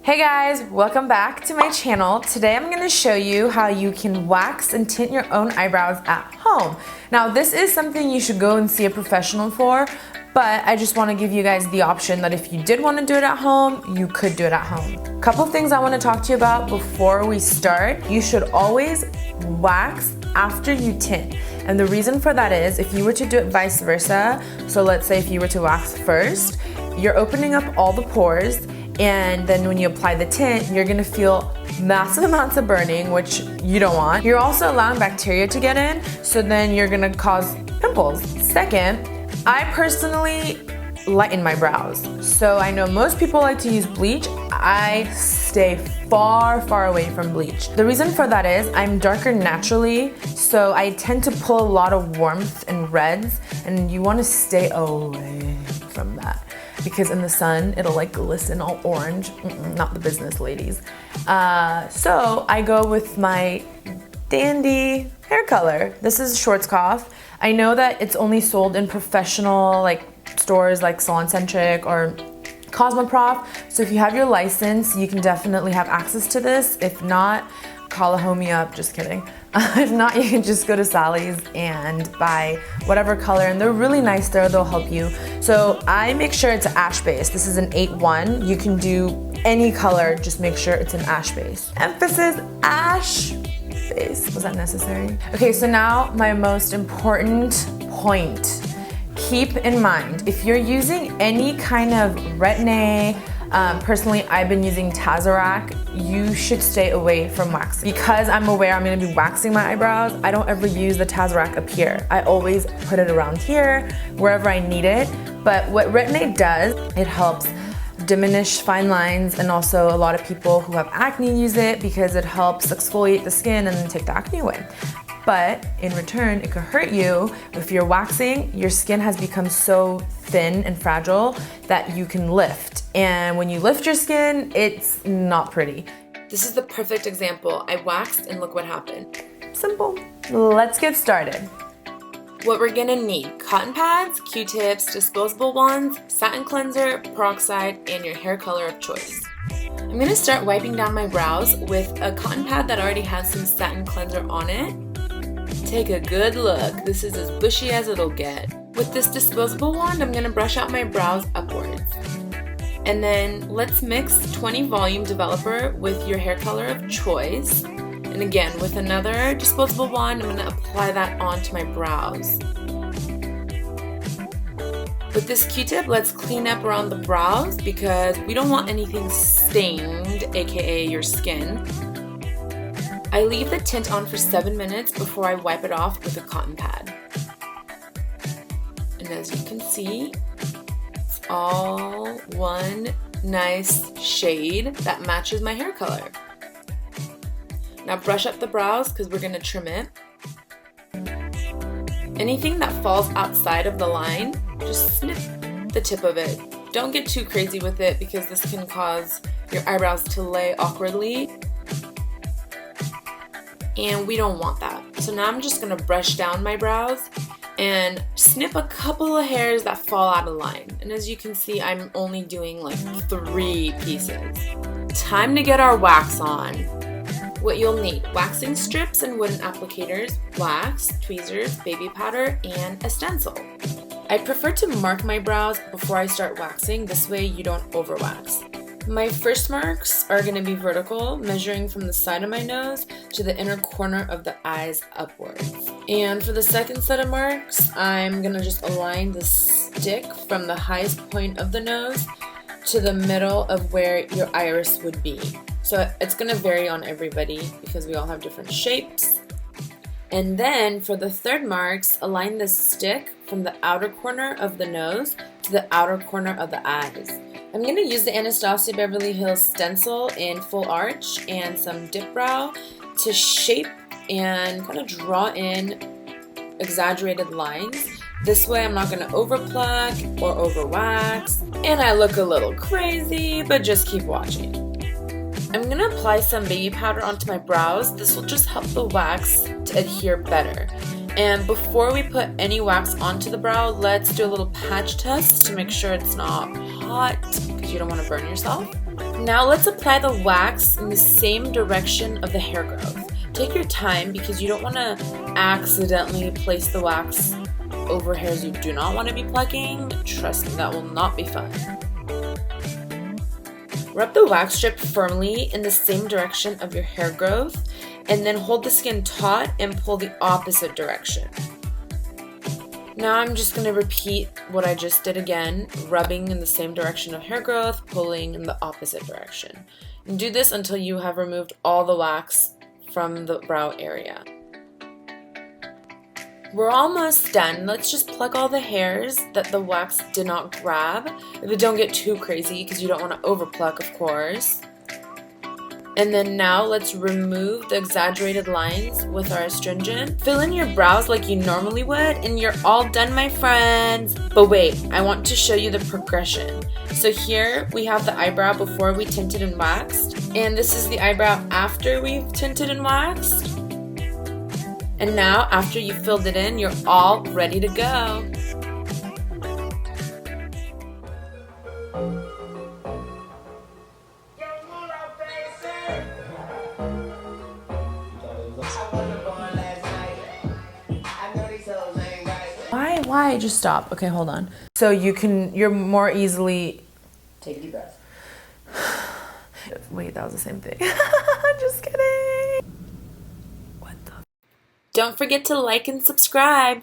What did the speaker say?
Hey guys, welcome back to my channel. Today I'm going to show you how you can wax and tint your own eyebrows at home. Now this is something you should go and see a professional for, but I just want to give you guys the option that if you did want to do it at home, you could do it at home. Couple things I want to talk to you about before we start. You should always wax after you tint. And the reason for that is if you were to do it vice versa, so let's say if you were to wax first, you're opening up all the pores, and then when you apply the tint, you're gonna feel massive amounts of burning, which you don't want. You're also allowing bacteria to get in, so then you're gonna cause pimples. Second, I personally lighten my brows. So I know most people like to use bleach. I stay far away from bleach. The reason for that is I'm darker naturally, so I tend to pull a lot of warmth and reds, and you wanna stay away from that. Because in the sun, it'll like glisten all orange. Not the business ladies. So I go with my dandy hair color. This is Schwarzkopf. I know that it's only sold in professional like stores like Salon-Centric or Cosmoprof. So if you have your license, you can definitely have access to this. If not, call a homie up, just kidding. If not, you can just go to Sally's and buy whatever color, and they're really nice there, they'll help you. So I make sure it's an ash base. This is an 8-1. You can do any color, just make sure it's an ash base. Emphasis, ash base. Was that necessary? Okay, so now my most important point. Keep in mind, if you're using any kind of Retin-A, personally, I've been using Tazarac, you should stay away from waxing. Because I'm aware I'm gonna be waxing my eyebrows, I don't ever use the Tazarac up here. I always put it around here, wherever I need it. But what Retin-A does, it helps diminish fine lines, and also a lot of people who have acne use it because it helps exfoliate the skin and then take the acne away. But in return, it could hurt you. If you're waxing, your skin has become so thin and fragile that you can lift. And when you lift your skin, it's not pretty. This is the perfect example. I waxed and look what happened. Simple. Let's get started. What we're gonna need: cotton pads, Q-tips, disposable wands, satin cleanser, peroxide, and your hair color of choice. I'm gonna start wiping down my brows with a cotton pad that already has some satin cleanser on it. Take a good look. This is as bushy as it'll get. With this disposable wand, I'm gonna brush out my brows upwards. And then let's mix 20 volume developer with your hair color of choice. And again, with another disposable wand, I'm gonna apply that onto my brows. With this Q-tip, let's clean up around the brows because we don't want anything stained, aka your skin. I leave the tint on for 7 minutes before I wipe it off with a cotton pad. And as you can see, it's all one nice shade that matches my hair color. Now brush up the brows because we're gonna trim it. Anything that falls outside of the line, just snip the tip of it. Don't get too crazy with it because this can cause your eyebrows to lay awkwardly. And we don't want that. So now I'm just gonna brush down my brows and snip a couple of hairs that fall out of line. And as you can see, I'm only doing like 3 pieces. Time to get our wax on. What you'll need: waxing strips and wooden applicators, wax, tweezers, baby powder, and a stencil. I prefer to mark my brows before I start waxing, this way you don't overwax. My first marks are going to be vertical, measuring from the side of my nose to the inner corner of the eyes upwards. And for the second set of marks, I'm going to just align the stick from the highest point of the nose to the middle of where your iris would be. So it's going to vary on everybody because we all have different shapes. And then for the third marks, align the stick from the outer corner of the nose to the outer corner of the eyes. I'm going to use the Anastasia Beverly Hills stencil in full arch and some dip brow to shape and kind of draw in exaggerated lines. This way I'm not going to overpluck or overwax, and I look a little crazy, but just keep watching. I'm going to apply some baby powder onto my brows. This will just help the wax to adhere better. And before we put any wax onto the brow, let's do a little patch test to make sure it's not hot because you don't want to burn yourself. Now let's apply the wax in the same direction of the hair growth. Take your time because you don't want to accidentally place the wax over hairs you do not want to be plucking. Trust me, that will not be fun. Rub the wax strip firmly in the same direction of your hair growth and then hold the skin taut and pull the opposite direction. Now I'm just going to repeat what I just did again, rubbing in the same direction of hair growth, pulling in the opposite direction. And do this until you have removed all the wax from the brow area. We're almost done. Let's just pluck all the hairs that the wax did not grab. But don't get too crazy because you don't want to over pluck, of course. And then now let's remove the exaggerated lines with our astringent. Fill in your brows like you normally would and you're all done, my friends. But wait, I want to show you the progression. So here we have the eyebrow before we tinted and waxed. And this is the eyebrow after we've tinted and waxed. And now after you filled it in, you're all ready to go. Why? Just stop. Okay, hold on. So you're more easily... Take a deep breath. Wait, that was the same thing. Just kidding. What the... Don't forget to like and subscribe.